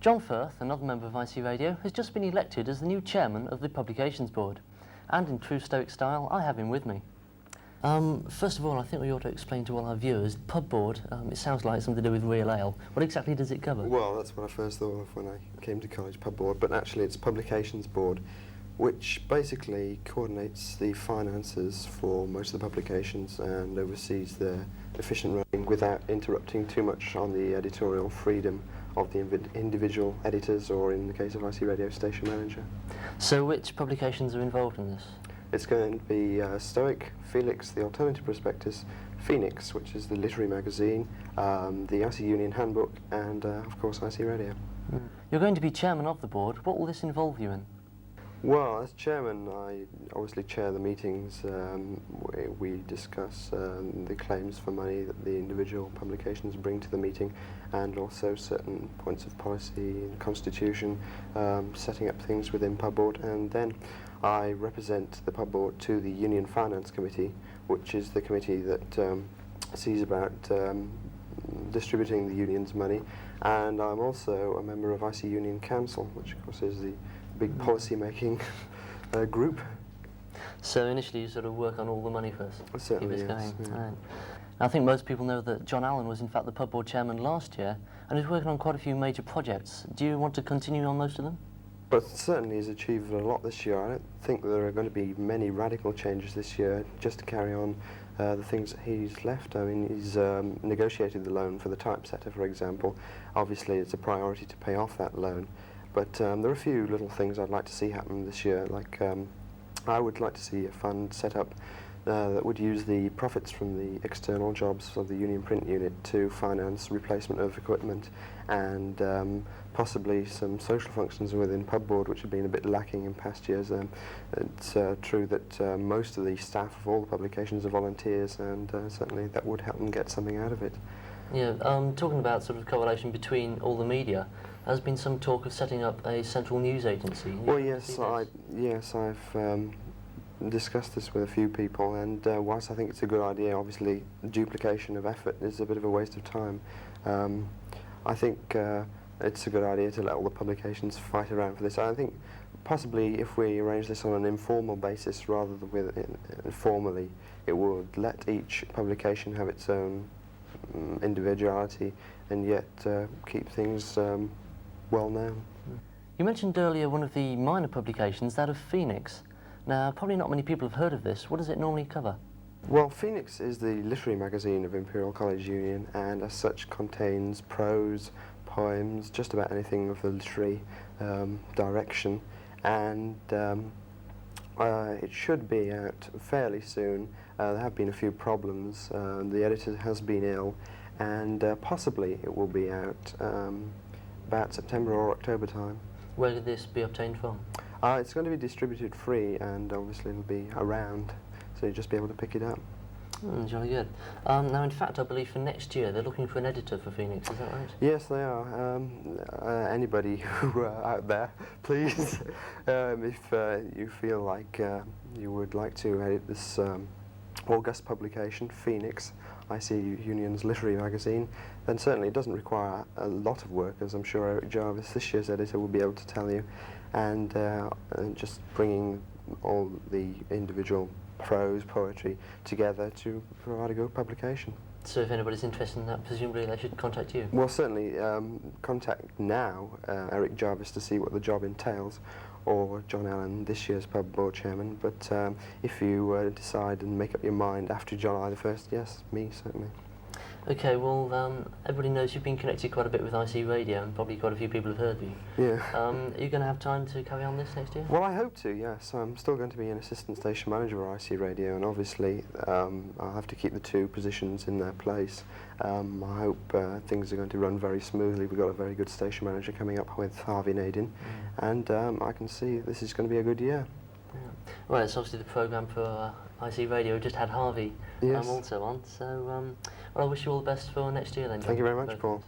John Firth, another member of IC Radio, has just been elected as the new chairman of the Publications Board. And in true Stoic style, I have him with me. First of all, I think we ought to explain to all our viewers, Pub Board, it sounds like something to do with real ale. What exactly does it cover? Well, that's what I first thought of when I came to college, Pub Board, but actually it's Publications Board, which basically coordinates the finances for most of the publications and oversees their efficient running without interrupting too much on the editorial freedom of the individual editors, or in the case of IC Radio, station manager. So which publications are involved in this? It's going to be Stoic, Felix, the Alternative Prospectus, Phoenix, which is the literary magazine, the IC Union Handbook, and of course IC Radio. You're going to be chairman of the board. What will this involve you in? Well, as chairman, I obviously chair the meetings. We discuss the claims for money that the individual publications bring to the meeting, and also certain points of policy and constitution, setting up things within Pub Board, and then I represent the Pub Board to the Union Finance Committee, which is the committee that sees about distributing the union's money, and I'm also a member of IC Union Council, which of course is the big policy-making group. So initially you sort of work on all the money first? Certainly, keep us yes. going. Yeah. Right. I think most people know that John Allen was in fact the Pub Board chairman last year and is working on quite a few major projects. Do you want to continue on most of them? But certainly he's achieved a lot this year. I don't think there are going to be many radical changes this year, just to carry on the things that he's left. I mean, he's negotiated the loan for the typesetter, for example. Obviously it's a priority to pay off that loan. But there are a few little things I'd like to see happen this year, like I would like to see a fund set up that would use the profits from the external jobs of the Union Print Unit to finance replacement of equipment, and possibly some social functions within Pub Board, which have been a bit lacking in past years. It's true that most of the staff of all the publications are volunteers, and certainly that would help them get something out of it. Yeah, talking about sort of correlation between all the media, there's been some talk of setting up a central news agency. Well, yes, I've discussed this with a few people, and whilst I think it's a good idea, obviously duplication of effort is a bit of a waste of time. I think it's a good idea to let all the publications fight around for this. I think possibly if we arrange this on an informal basis rather than with formally, it would let each publication have its own individuality and yet keep things well known. You mentioned earlier one of the minor publications, that of Phoenix. Now, probably not many people have heard of this. What does it normally cover? Well, Phoenix is the literary magazine of Imperial College Union, and as such contains prose, poems, just about anything of the literary direction, and it should be out fairly soon. There have been a few problems. The editor has been ill, and possibly it will be out about September or October time. Where could this be obtained from? It's going to be distributed free, and obviously it'll be around, so you'll just be able to pick it up. Jolly good. Now, in fact, I believe for next year they're looking for an editor for Phoenix, is that right? Yes, they are. Anybody who out there, please, if you feel like you would like to edit this august publication, Phoenix, IC Union's literary magazine, then certainly it doesn't require a lot of work, as I'm sure Eric Jarvis, this year's editor, will be able to tell you, and just bringing all the individual prose, poetry together to provide a good publication. So if anybody's interested in that, presumably they should contact you? Well, certainly contact now Eric Jarvis to see what the job entails, or John Allen, this year's Pub Board chairman, but if you decide and make up your mind after July the 1st, yes, me, certainly. Okay, well, everybody knows you've been connected quite a bit with IC Radio, and probably quite a few people have heard of you. Yeah. Are you going to have time to carry on this next year? Well, I hope to, yes. I'm still going to be an assistant station manager at IC Radio, and obviously I'll have to keep the two positions in their place. I hope things are going to run very smoothly. We've got a very good station manager coming up with Harvey Nadin, and I can see this is going to be a good year. Yeah. Well, it's obviously the programme for IC Radio. We just had Harvey also on, so well, I wish you all the best for next year then. Thank you very much, Paul.